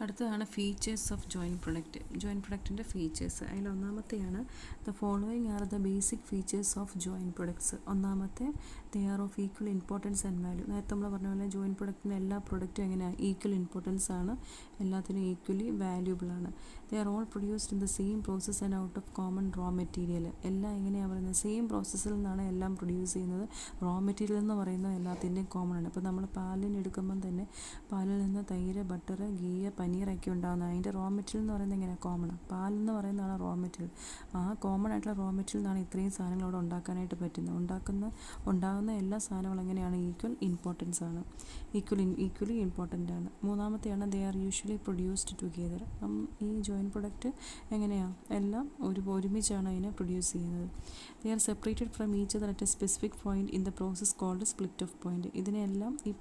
അടുത്തതാണ് features of joint product. Joint പ്രൊഡക്റ്റിൻ്റെ features. അതിൽ ഒന്നാമത്തെയാണ് the following are the basic features of joint products. ഒന്നാമത്തെ they are of equal importance and value. നേരത്തെ നമ്മൾ പറഞ്ഞ പോലെ ജോയിൻറ്റ് പ്രൊഡക്റ്റിൻ്റെ എല്ലാ പ്രൊഡക്റ്റും എങ്ങനെയാണ് ഈക്വൽ ഇമ്പോർട്ടൻസ് ആണ്, എല്ലാത്തിനും ഈക്വലി വാല്യൂബിൾ ആണ്. They are all produced in the same process and out of common raw material. എല്ലാം എങ്ങനെയാണ് പറയുന്നത്, സെയിം പ്രോസസ്സിൽ നിന്നാണ് എല്ലാം പ്രൊഡ്യൂസ് ചെയ്യുന്നത്. റോ മെറ്റീരിയൽ എന്ന് പറയുന്നത് എല്ലാത്തിൻ്റെയും കോമൺ ആണ്. ഇപ്പോൾ നമ്മൾ പാലിന് എടുക്കുമ്പം തന്നെ പാലിൽ നിന്ന് തൈര്, ബട്ടർ, ഗീ, പനീറൊക്കെ ഉണ്ടാകുന്നത് അതിൻ്റെ റോ മെറ്റീരിയൽ എന്ന് പറയുന്നത് എങ്ങനെയാണ്, കോമണാണ്. പാലെന്ന് പറയുന്നതാണ് റോ മെറ്റീരിയൽ. ആ കോമൺ ആയിട്ടുള്ള റോ മെറ്റീരിയൽ നിന്നാണ് ഇത്രയും സാധനങ്ങൾ അവിടെ ഉണ്ടാക്കാനായിട്ട് പറ്റുന്നത്. ഉണ്ടാകുന്ന എല്ലാ സാധനങ്ങളും എങ്ങനെയാണ്, ഈക്വൽ ഇമ്പോർട്ടൻസ് ആണ്, ഈക്വലി ഇമ്പോർട്ടൻ്റ് ആണ്. മൂന്നാമത്തെയാണ് they are usually produced together. ഈ ജോയിൻറ്റ് പ്രൊഡക്റ്റ് എങ്ങനെയാണ്, എല്ലാം ഒരുമിച്ചാണ് അതിനെ പ്രൊഡ്യൂസ് ചെയ്യുന്നത്. They are separated from each other at a specific point in the process called split off point. ഇതിനെല്ലാം ഈ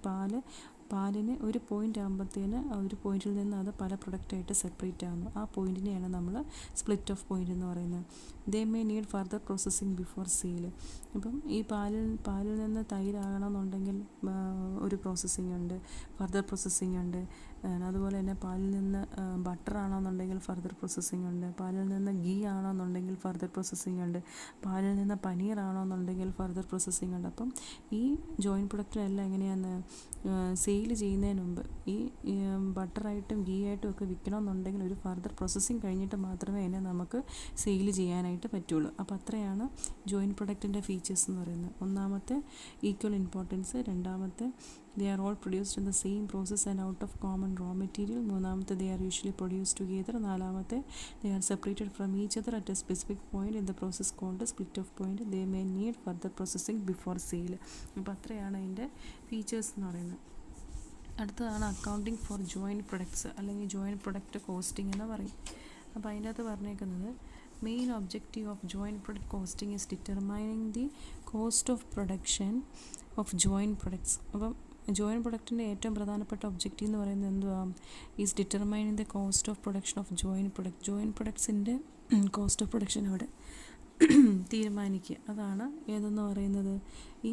പാലിന് ഒരു പോയിൻ്റ് ആകുമ്പോഴത്തേന് ഒരു പോയിന്റിൽ നിന്ന് അത് പല പ്രൊഡക്റ്റായിട്ട് സെപ്പറേറ്റ് ആകുന്നു. ആ പോയിന്റിനെയാണ് നമ്മൾ സ്പ്ലിറ്റ് ഓഫ് പോയിന്റ് എന്ന് പറയുന്നത്. They may need further processing before sale. ഇപ്പം ഈ പാലിൽ നിന്ന് തൈരാകണമെന്നുണ്ടെങ്കിൽ ഒരു പ്രോസസ്സിങ് ഉണ്ട്, ഫർദർ പ്രോസസ്സിങ് ഉണ്ട്. അതുപോലെ തന്നെ പാലിൽ നിന്ന് ബട്ടർ ആണെന്നുണ്ടെങ്കിൽ ഫർദർ പ്രോസസ്സിങ് ഉണ്ട്. പാലിൽ നിന്ന് ഗീ ആണെന്നുണ്ടെങ്കിൽ ഫർദർ പ്രോസസ്സിങ് ഉണ്ട്. പാലിൽ നിന്ന് പനീർ ആണെന്നുണ്ടെങ്കിൽ ഫർദർ പ്രോസസ്സിങ് ഉണ്ട്. അപ്പം ഈ ജോയിൻറ്റ് പ്രൊഡക്റ്റിനെല്ലാം എങ്ങനെയാണ്, സെയിൽ ചെയ്യുന്നതിന് മുമ്പ് ഈ ബട്ടറായിട്ടും ഗീ ആയിട്ടും ഒക്കെ വിൽക്കണമെന്നുണ്ടെങ്കിൽ ഒരു ഫർദർ പ്രോസസ്സിങ് കഴിഞ്ഞിട്ട് മാത്രമേ അതിനെ നമുക്ക് സെയിൽ ചെയ്യാനായിട്ട് പറ്റുള്ളൂ. അപ്പോൾ അത്രയാണ് ജോയിൻറ്റ് പ്രൊഡക്റ്റിൻ്റെ ഫീച്ചേഴ്സ് എന്ന് പറയുന്നത്. ഒന്നാമത്തെ ഈക്വൽ ഇമ്പോർട്ടൻസ്, രണ്ടാമത്തെ they are all produced in the same process and out of common raw material. മൂന്നാമത്തെ they are usually produced together. നാലാമത്തെ they are separated from each other at a specific point in the process called split of point. They may need further processing before sale. അപ്പോൾ അത്രയാണ് അതിൻ്റെ features എന്ന് പറയുന്നത്. അടുത്തതാണ് accounting for joint products, അല്ലെങ്കിൽ joint product costing എന്ന് പറയും. അപ്പോൾ അതിൻ്റെ അകത്ത് പറഞ്ഞേക്കുന്നത് main objective of joint product costing is determining the cost of production of joint products. അപ്പം ജോയിൻറ്റ് പ്രൊഡക്റ്റിൻ്റെ ഏറ്റവും പ്രധാനപ്പെട്ട ഒബ്ജക്റ്റീവ് എന്ന് പറയുന്നത് എന്തുവാ, is determining the cost of production of joint product. Joint പ്രൊഡക്ട്സിൻ്റെ കോസ്റ്റ് ഓഫ് പ്രൊഡക്ഷൻ അവിടെ തീരുമാനിക്കുക. അതാണ് ഏതെന്ന് പറയുന്നത്, ഈ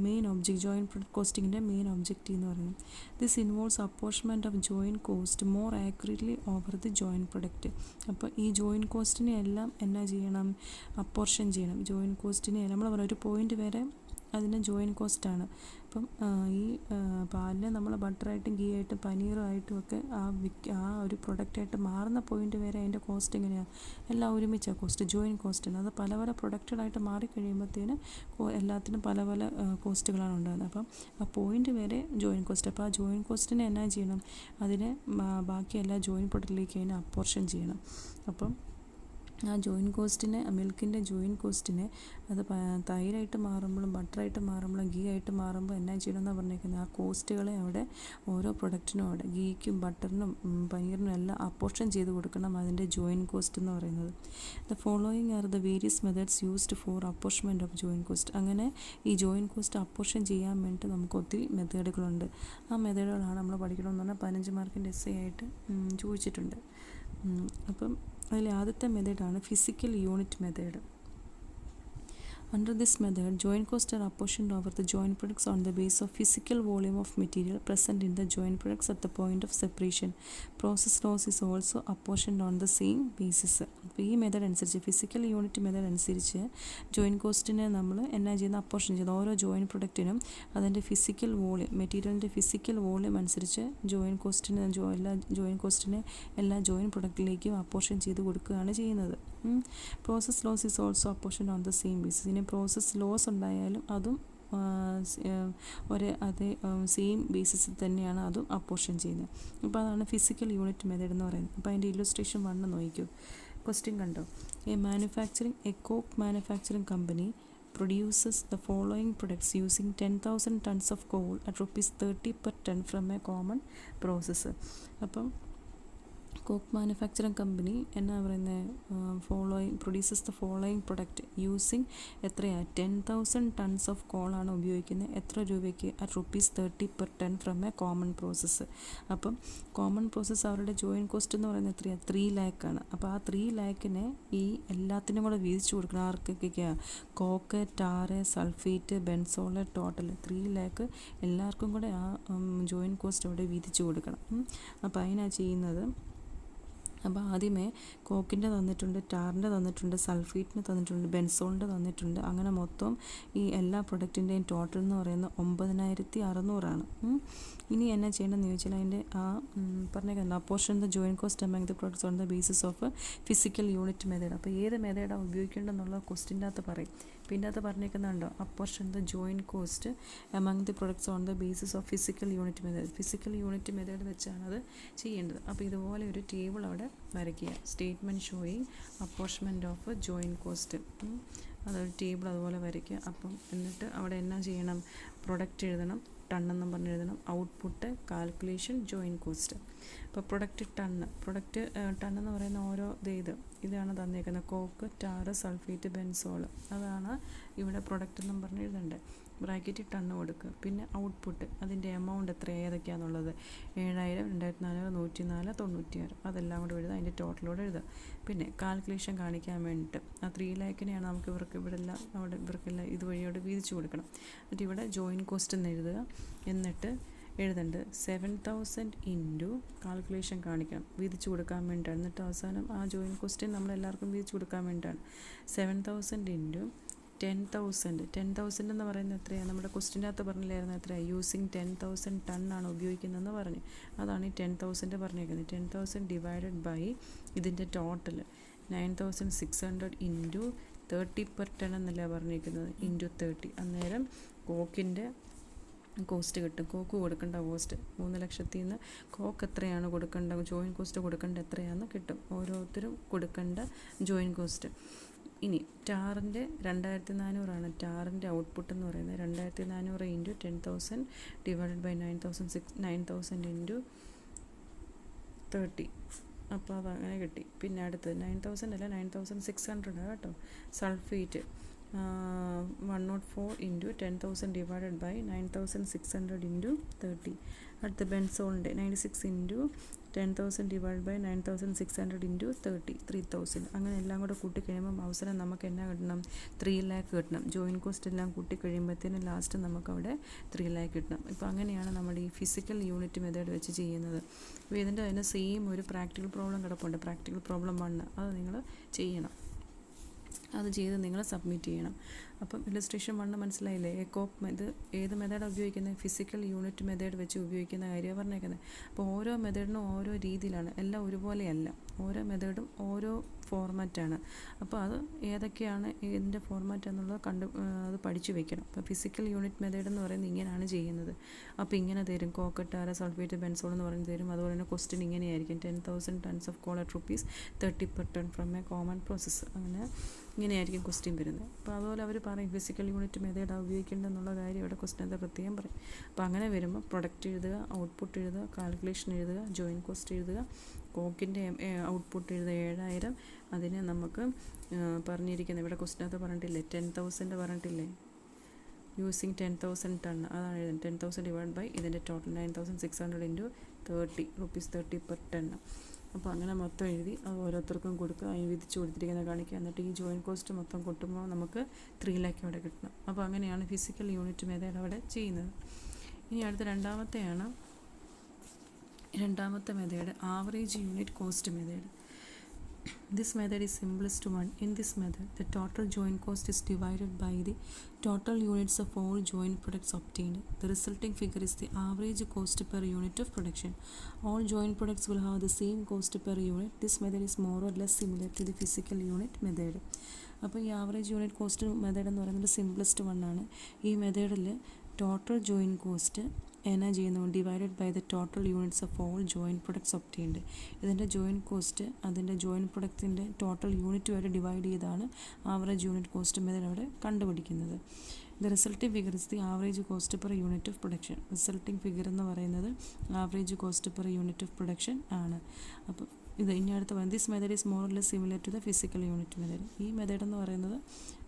മെയിൻ ജോയിൻറ്റ് പ്രൊഡക്റ്റ് കോസ്റ്റിങ്ങിൻ്റെ മെയിൻ ഒബ്ജക്റ്റീവ് എന്ന് പറയുന്നത്. This involves apportionment of joint cost more accurately over the joint product. അപ്പോൾ ഈ ജോയിൻറ്റ് കോസ്റ്റിനെ എല്ലാം എന്നാ ചെയ്യണം, അപ്പോർഷൻ ചെയ്യണം. ജോയിൻറ്റ് കോസ്റ്റിനെ നമ്മൾ പറയാം ഒരു പോയിൻ്റ് വരെ അതിന് ജോയിൻറ്റ് കോസ്റ്റാണ്. അപ്പം ഈ പാലിനെ നമ്മൾ ബട്ടറായിട്ടും ഗീ ആയിട്ടും പനീറുമായിട്ടും ഒക്കെ ആ ഒരു പ്രൊഡക്റ്റായിട്ട് മാറുന്ന പോയിൻ്റ് വരെ അതിൻ്റെ കോസ്റ്റ് എങ്ങനെയാണ്, എല്ലാം ഒരുമിച്ചാണ് കോസ്റ്റ്, ജോയിൻറ്റ് കോസ്റ്റാണ്. അത് പല പല പ്രൊഡക്റ്റുകളായിട്ട് മാറിക്കഴിയുമ്പോഴത്തേന് എല്ലാത്തിനും പല പല കോസ്റ്റുകളാണ് ഉണ്ടാകുന്നത്. അപ്പം ആ പോയിൻ്റ് വരെ ജോയിൻറ്റ് കോസ്റ്റ്. അപ്പോൾ ആ ജോയിൻറ്റ് കോസ്റ്റിനെ എന്നാ ചെയ്യണം, അതിനെ ബാക്കി എല്ലാ ജോയിൻറ്റ് പ്രൊഡക്റ്റിലേക്ക് അതിനെ അപ്പോർഷൻ ചെയ്യണം. അപ്പം ആ ജോയിൻറ്റ് കോസ്റ്റിനെ, മിൽക്കിൻ്റെ ജോയിൻറ്റ് കോസ്റ്റിനെ അത് തൈരായിട്ട് മാറുമ്പോഴും ബട്ടറായിട്ട് മാറുമ്പോഴും ഗീ ആയിട്ട് മാറുമ്പോൾ എന്നാ ചെയ്യണമെന്നാണ് പറഞ്ഞേക്കുന്നത്, ആ കോസ്റ്റുകളെ അവിടെ ഓരോ പ്രൊഡക്റ്റിനും അവിടെ ഗീക്കും ബട്ടറിനും പനീറിനും എല്ലാം അപ്പോർഷൻ ചെയ്ത് കൊടുക്കണം അതിൻ്റെ ജോയിൻറ്റ് കോസ്റ്റ് എന്ന് പറയുന്നത്. The following are the various methods used for apportionment of joint cost. അങ്ങനെ ഈ ജോയിൻറ്റ് കോസ്റ്റ് അപ്പോർഷൻ ചെയ്യാൻ വേണ്ടി നമുക്ക് ഒത്തിരി മെത്തേഡുകളുണ്ട്. ആ മെത്തേഡുകളാണ് നമ്മൾ പഠിക്കണമെന്ന് പറഞ്ഞാൽ 15 മാർക്കിൻ്റെ എസ്സേ ആയിട്ട് ചോദിച്ചിട്ടുണ്ട്. അപ്പം അതിൽ ആദ്യത്തെ മെത്തേഡാണ് physical unit method. Under this method, joint costs are apportioned over the joint products on the basis of physical volume of material present in the joint products at the point of separation. Process loss is also apportioned on the same basis. അപ്പോൾ ഈ method അനുസരിച്ച്, physical unit method അനുസരിച്ച് joint കോസ്റ്റിനെ നമ്മൾ എന്നാ ചെയ്യുന്ന, apportion ചെയ്ത് ഓരോ ജോയിൻറ്റ് പ്രൊഡക്റ്റിനും അതിൻ്റെ ഫിസിക്കൽ വോളിയം, മെറ്റീരിയലിൻ്റെ ഫിസിക്കൽ വോളിയം അനുസരിച്ച് ജോയിൻറ്റ് കോസ്റ്റിനെ എല്ലാ ജോയിൻറ്റ് പ്രൊഡക്റ്റിലേക്കും അപ്പോർഷൻ ചെയ്ത് കൊടുക്കുകയാണ് ചെയ്യുന്നത്. Process loss is also apportion on the same basis. ഇനി പ്രോസസ് ലോസ് ഉണ്ടായാലും അതും അതേ സെയിം ബേസിസിൽ തന്നെയാണ് അതും അപ്പോർഷൻ ചെയ്യുന്നത്. അപ്പോൾ അതാണ് ഫിസിക്കൽ യൂണിറ്റ് മെത്തേഡ് എന്ന് പറയുന്നത്. അപ്പോൾ അതിൻ്റെ ഇല്ലുസ്ട്രേഷൻ 1 നോക്കിക്കോ. ക്വസ്റ്റ്യൻ കണ്ടോ, A coke manufacturing company produces the following products using 10,000 tons of coal at rupees 30 per ton from a common process. അപ്പം കോക്ക് മാനുഫാക്ചറിങ് കമ്പനി എന്നാ പറയുന്നത്, produces the following product using എത്രയാണ് 10,000 ടൺസ് ഓഫ് കോളാണ് ഉപയോഗിക്കുന്നത്. എത്ര രൂപയ്ക്ക്? At ₹30 per ton from A common process. അപ്പം common process അവരുടെ join cost എന്ന് പറയുന്നത് എത്രയാണ്? 3 lakh ആണ്. അപ്പോൾ ആ 3 lakhനെ ഈ എല്ലാത്തിനും കൂടെ വീതിച്ചു കൊടുക്കണം. ആർക്കൊക്കെയാണ്? Coke, tar, sulphate, benzol, total 3 lakh എല്ലാവർക്കും കൂടെ ആ ജോയിൻ കോസ്റ്റ് അവിടെ വീതിച്ചു കൊടുക്കണം. അപ്പോൾ അതിനാണ് ചെയ്യുന്നത്. അപ്പോൾ ആദ്യമേ കോക്കിൻ്റെ തന്നിട്ടുണ്ട്, ടാറിൻ്റെ തന്നിട്ടുണ്ട്, സൾഫേറ്റിന് തന്നിട്ടുണ്ട്, ബെൻസോളിൻ്റെ തന്നിട്ടുണ്ട്. അങ്ങനെ മൊത്തം ഈ എല്ലാ പ്രൊഡക്റ്റിൻ്റെയും ടോട്ടൽ എന്ന് പറയുന്നത് 9,600 ഇനി എന്നാ ചെയ്യേണ്ടതെന്ന് ചോദിച്ചാൽ അതിൻ്റെ പറഞ്ഞേക്കുന്നത് apportion the joint cost among the products on the basis of physical unit method. അപ്പോൾ ഏത് മെത്തേഡാണ് ഉപയോഗിക്കേണ്ടതെന്നുള്ള ക്വസ്റ്റിൻ്റെ അകത്ത് പറയും. പിന്നെ അത് പറഞ്ഞേക്കുന്നുണ്ടോ apportion the joint cost among the products on the basis of physical unit method. Physical unit method വെച്ചാണ് അത് ചെയ്യേണ്ടത്. അപ്പോൾ ഇതുപോലെ ഒരു ടേബിൾ അവിടെ വരയ്ക്കുക. Statement showing apportionment of joint cost. അതൊരു ടേബിൾ അതുപോലെ വരയ്ക്കുക. അപ്പം എന്നിട്ട് അവിടെ എന്നാ ചെയ്യണം? പ്രൊഡക്റ്റ് എഴുതണം, ടണ്ണെന്നും പറഞ്ഞ് എഴുതണം, ഔട്ട്പുട്ട്, കാൽക്കുലേഷൻ, ജോയിൻ കോസ്റ്റ്. അപ്പോൾ പ്രൊഡക്റ്റ് ടണ്ണെന്ന് പറയുന്ന ഓരോ ഇതാണ് തന്നേക്കുന്നത്. കോക്ക്, ടാറ്, സൾഫേറ്റ്, ബെൻസോൾ, അതാണ് ഇവിടെ പ്രൊഡക്റ്റ് എന്നും പറഞ്ഞ് എഴുതേണ്ടത്. ബ്രാക്കറ്റ് ടണ്ണ് കൊടുക്കുക. പിന്നെ ഔട്ട്പുട്ട്, അതിൻ്റെ എമൗണ്ട് എത്ര ഏതൊക്കെയാണെന്നുള്ളത് 7,000, 2,400, 104, 96 അതെല്ലാം കൂടെ എഴുതുക. അതിൻ്റെ ടോട്ടലോടെ എഴുതുക. പിന്നെ കാൽക്കുലേഷൻ കാണിക്കാൻ വേണ്ടിയിട്ട് ആ 3 lakhനെയാണ് നമുക്ക് ഇവർക്കെല്ലാം ഇതുവഴിയോട് വീതിച്ചു കൊടുക്കണം. എന്നിട്ട് ഇവിടെ ജോയിൻ കോസ്റ്റ് എന്ന് എഴുതുക. എന്നിട്ട് എഴുതേണ്ടത് 7,000 ഇൻറ്റു കാൽക്കുലേഷൻ കാണിക്കണം, വീതിച്ചു കൊടുക്കാൻ വേണ്ടിയിട്ടാണ്. എന്നിട്ട് അവസാനം ആ ജോയിൻ കോസ്റ്റ് നമ്മളെല്ലാവർക്കും വീതിച്ചു കൊടുക്കാൻ വേണ്ടിയിട്ടാണ്. 7,000 ഇൻറ്റു 10,000 എന്ന് പറയുന്നത് എത്രയാണ്? നമ്മുടെ ക്വസ്റ്റിൻ്റെ അകത്ത് പറഞ്ഞില്ലായിരുന്നു എത്രയാണ്? യൂസിങ് 10,000 ടണ്ണാണ് ഉപയോഗിക്കുന്നതെന്ന് പറഞ്ഞു. അതാണ് ഈ 10,000 പറഞ്ഞേക്കുന്നത്. 10,000 ഡിവൈഡഡ് ബൈ ഇതിൻ്റെ ടോട്ടൽ 9,600 ഇൻറ്റു 30 per ton എന്നല്ല പറഞ്ഞേക്കുന്നത്, ഇൻറ്റു 30. അന്നേരം കോക്കിൻ്റെ കോസ്റ്റ് കിട്ടും. കോക്ക് കൊടുക്കേണ്ട കോസ്റ്റ് 3 ലക്ഷത്തിൽ നിന്ന് കോക്ക് എത്രയാണ് കൊടുക്കേണ്ട ജോയിൻ കോസ്റ്റ് കൊടുക്കേണ്ട എത്രയാണെന്ന് കിട്ടും. ഓരോരുത്തരും കൊടുക്കേണ്ട ജോയിൻ കോസ്റ്റ്. ഇനി ടാറിൻ്റെ 2,400 ടാറിൻ്റെ ഔട്ട്പുട്ട് എന്ന് പറയുന്നത്. 2,400 ഇൻറ്റു 10,000 ഡിവൈഡഡ് ബൈ 9,000 ഇൻറ്റു 30. അപ്പോൾ അതങ്ങനെ കിട്ടി. പിന്നെ അടുത്തത് 9,000 അല്ല 9,600 കേട്ടോ. Sulphate 104 into 10,000 divided by 9,600 into 30. അടുത്ത ബെൻസോളിൻ്റെ 96 ഇൻറ്റു 10,000 ഡിവൈഡ് ബൈ 9,600 ഇൻറ്റു 30, 3,000. അങ്ങനെ എല്ലാം കൂടെ കൂട്ടിക്കഴിയുമ്പം അവസരം നമുക്ക് എന്നാ കിട്ടണം? 3 lakh കിട്ടണം. ജോയിൻ കോസ്റ്റ് എല്ലാം കൂട്ടിക്കഴിയുമ്പോഴത്തേനും ലാസ്റ്റ് നമുക്കവിടെ 3 lakh കിട്ടണം. ഇപ്പോൾ അങ്ങനെയാണ് നമ്മുടെ ഈ ഫിസിക്കൽ യൂണിറ്റ് മെത്തേഡ് വെച്ച് ചെയ്യുന്നത്. അപ്പോൾ ഇതിൻ്റെ തന്നെ സെയിം ഒരു പ്രാക്ടിക്കൽ പ്രോബ്ലം കിടപ്പുണ്ട്. പ്രാക്ടിക്കൽ പ്രോബ്ലം 1 അത് നിങ്ങൾ ചെയ്യണം. അത് ചെയ്ത് നിങ്ങൾ സബ്മിറ്റ് ചെയ്യണം. അപ്പം ഇല്ലസ്ട്രേഷൻ 1 മനസ്സിലായില്ലേ? ഇത് ഏത് മെത്തേഡാണ് ഉപയോഗിക്കുന്നത്? ഫിസിക്കൽ യൂണിറ്റ് മെത്തേഡ് വെച്ച് ഉപയോഗിക്കുന്ന കാര്യമാണ് പറഞ്ഞേക്കുന്നത്. അപ്പോൾ ഓരോ മെത്തേഡിനും ഓരോ രീതിയിലാണ്, എല്ലാം ഒരുപോലെയല്ല. ഓരോ മെത്തേഡും ഓരോ ഫോർമാറ്റാണ്. അപ്പോൾ അത് ഏതൊക്കെയാണ് ഏതിൻ്റെ ഫോർമാറ്റ് എന്നുള്ളത് അത് പഠിച്ചു വെക്കണം. അപ്പോൾ ഫിസിക്കൽ യൂണിറ്റ് മെത്തേഡ് എന്ന് പറയുന്നത് ഇങ്ങനെയാണ് ചെയ്യുന്നത്. അപ്പോൾ ഇങ്ങനെ തരും. കോക്ക്, ടാറ്, സൾഫേറ്റ്, ബെൻസോൾ എന്ന് പറയുന്നത് തരും. അതുപോലെ തന്നെ ക്വസ്റ്റ്യൻ ഇങ്ങനെയായിരിക്കും. 10,000 tons of call at ₹30 per ton from A common process. അങ്ങനെ ഇങ്ങനെയായിരിക്കും ക്വസ്റ്റ്യൻ വരുന്നത്. അപ്പോൾ അതുപോലെ അവർ പറയും ഫിസിക്കൽ യൂണിറ്റ് മെത്തേഡാണ് ഉപയോഗിക്കേണ്ടതെന്നുള്ള കാര്യം ഇവിടെ ക്വസ്റ്റ്യൻ പ്രത്യേകം പറയും. അപ്പോൾ അങ്ങനെ വരുമ്പോൾ പ്രൊഡക്റ്റ് എഴുതുക, ഔട്ട്പുട്ട് എഴുതുക, കാൽക്കുലേഷൻ എഴുതുക, ജോയിൻ കോസ്റ്റ് എഴുതുക, കോക്കിൻ്റെ ഔട്ട്പുട്ട് എഴുതുക 7,000. അതിന് നമുക്ക് പറഞ്ഞിരിക്കുന്നത് ഇവിടെ ക്വസ്റ്റ്യനകത്ത് പറഞ്ഞിട്ടില്ലേ 10,000 പറഞ്ഞിട്ടില്ലേ? യൂസിങ് 10,000 ടൺ അതാണ് എഴുതുന്നത്. 10,000 ഡിവൈഡ് ബൈ ഇതിൻ്റെ ടോട്ടൽ 9,600 ഇൻറ്റു 30 ₹30 per ton. അപ്പോൾ അങ്ങനെ മൊത്തം എഴുതി അത് ഓരോരുത്തർക്കും കൊടുക്കുക. അതിന് വിധിച്ച് കൊടുത്തിരിക്കുന്നത് കാണിക്കുക. എന്നിട്ട് ഈ ജോയിൻ കോസ്റ്റ് മൊത്തം കൊട്ടുമ്പോൾ നമുക്ക് 3 lakh അവിടെ കിട്ടണം. അപ്പോൾ അങ്ങനെയാണ് ഫിസിക്കൽ യൂണിറ്റ് മെത്തേഡ് അവിടെ ചെയ്യുന്നത്. ഇനി അടുത്ത രണ്ടാമത്തെ method average unit cost method. This method is simplest one. In this method, the total joint cost is divided by the total units of all joint products obtained. The resulting figure is the average cost per unit of production. All joint products will have the same cost per unit. This method is more or less similar to the physical unit method. അപ്പോൾ ഈ average unit cost method എന്ന് പറയുന്നത് simplest one ആണ്. ഈ മെത്തേഡിൽ total join cost എന്നാ ചെയ്യുന്നു? Divided by the total units of all joint products obtained. ഇതിൻ്റെ ജോയിൻ കോസ്റ്റ് അതിൻ്റെ ജോയിൻ പ്രൊഡക്റ്റിൻ്റെ ടോട്ടൽ യൂണിറ്റ് വരെ ഡിവൈഡ് ചെയ്താണ് ആവറേജ് യൂണിറ്റ് കോസ്റ്റ് മെത്തേഡ് അവിടെ കണ്ടുപിടിക്കുന്നത്. The resulting figure is the average cost per unit of production. Resulting figure എന്ന് പറയുന്നത് average cost per unit of production ആണ്. അപ്പോൾ ഇനി അടുത്ത പറയുന്നത് this method is more less similar to the physical unit method. ഈ മെത്തേഡ് എന്ന് പറയുന്നത്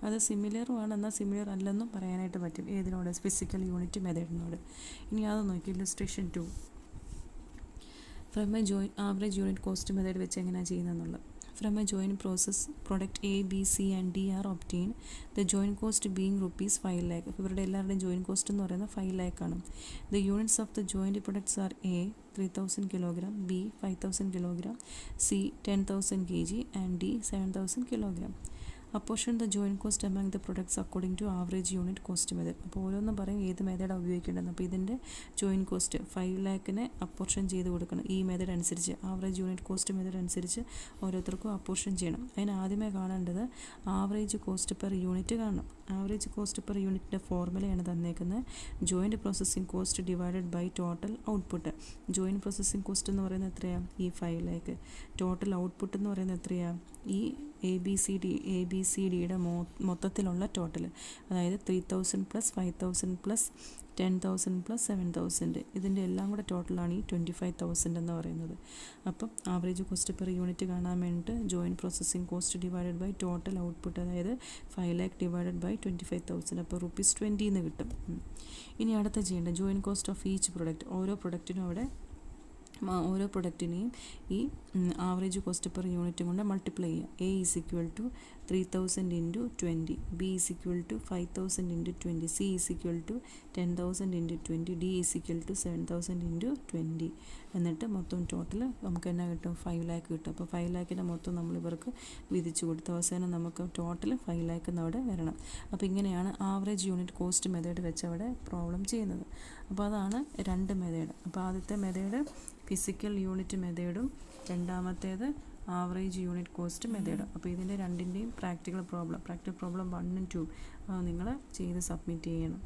അത് സിമിലറുമാണ്, എന്നാൽ സിമിലർ അല്ലെന്നും പറയാനായിട്ട് പറ്റും. ഏതിനോട്? ഫിസിക്കൽ യൂണിറ്റ് മെത്തേഡിനോട്. ഇനി അത് നോക്കി illustration 2. From a average unit cost method വെച്ച് എങ്ങനെയാണ് ചെയ്യുന്നതെന്നുള്ളത്. From a joint process, product A, B, C and D are obtained. The joint cost being rupees 5 lakh. അപ്പോൾ ഇവരുടെ എല്ലാവരുടെയും ജോയിൻറ്റ് കോസ്റ്റ് എന്ന് പറയുന്നത് 5 lakh ആണ്. The units of the joint products are A 3000 kg, B 5000 kg, C 10,000 kg and D 7,000 kg. Apportion the joint cost among the products according to average unit cost method. അപ്പോൾ ഓരോന്നും പറയും ഏത് മെത്തേഡാണ് ഉപയോഗിക്കേണ്ടത്. അപ്പോൾ ഇതിൻ്റെ ജോയിൻറ്റ് കോസ്റ്റ് 5 lakhനെ അപ്പോർഷൻ ചെയ്ത് കൊടുക്കണം. ഈ മെത്തേഡ് അനുസരിച്ച് ആവറേജ് യൂണിറ്റ് കോസ്റ്റ് മെത്തേഡ് അനുസരിച്ച് ഓരോരുത്തർക്കും അപ്പോർഷൻ ചെയ്യണം. അതിന് ആദ്യമേ കാണേണ്ടത് ആവറേജ് കോസ്റ്റ് പെർ യൂണിറ്റ് കാണണം. ആവറേജ് കോസ്റ്റ് പെർ യൂണിറ്റിൻ്റെ ഫോർമുലയാണ് തന്നേക്കുന്നത്. Joint processing cost divided by total output. Joint processing cost എന്ന് പറയുന്നത് എത്രയാണ്? ഈ 5 lakh. ടോട്ടൽ ഔട്ട്പുട്ട് എന്ന് പറയുന്നത് എത്രയാണ്? ഈ എ ബി സി ഡിയുടെ മൊത്തത്തിലുള്ള ടോട്ടൽ, അതായത് 3000 + 5000 + 10,000 + 7,000, ഇതിൻ്റെ എല്ലാം കൂടെ ടോട്ടലാണ് ഈ 25,000 എന്ന് പറയുന്നത്. അപ്പം ആവറേജ് കോസ്റ്റ് പെർ യൂണിറ്റ് കാണാൻ വേണ്ടിയിട്ട് joint processing cost divided by total output, അതായത് 5 lakh ഡിവൈഡഡ് ബൈ 25,000, അപ്പോൾ ₹20 എന്ന് കിട്ടും. ഇനി അടുത്ത ചെയ്യേണ്ടത് joint cost of each product. ഓരോ പ്രൊഡക്റ്റിനെയും ഈ ആവറേജ് കോസ്റ്റ് പെർ യൂണിറ്റ് കൊണ്ട് മൾട്ടിപ്ലൈ ചെയ്യുക. A = 3000 × 20, B = 5000 × 20, C = 10,000 × 20, D = 7,000 × 20. എന്നിട്ട് മൊത്തം ടോട്ടൽ നമുക്ക് എന്നാ കിട്ടും? 5 lakh കിട്ടും. അപ്പോൾ 5 lakhൻ്റെ മൊത്തം നമ്മൾ ഇവർക്ക് വിധിച്ചു കൊടുത്ത അവസാനം നമുക്ക് ടോട്ടൽ 5 lakh എന്നവിടെ വരണം. അപ്പോൾ ഇങ്ങനെയാണ് ആവറേജ് യൂണിറ്റ് കോസ്റ്റ് മെത്തേഡ് വെച്ച് അവിടെ പ്രോബ്ലം ചെയ്യുന്നത്. അപ്പോൾ അതാണ് 2 മെത്തേഡ്. അപ്പോൾ ആദ്യത്തെ മെത്തേഡ് ഫിസിക്കൽ യൂണിറ്റ് മെത്തേഡും രണ്ടാമത്തേത് ആവറേജ് യൂണിറ്റ് കോസ്റ്റ് മെത്തേഡും. അപ്പോൾ ഇതിൻ്റെ രണ്ടിൻ്റെയും പ്രാക്ടിക്കൽ പ്രോബ്ലം 1 ഉം 2 നിങ്ങൾ ചെയ്ത് സബ്മിറ്റ് ചെയ്യണം.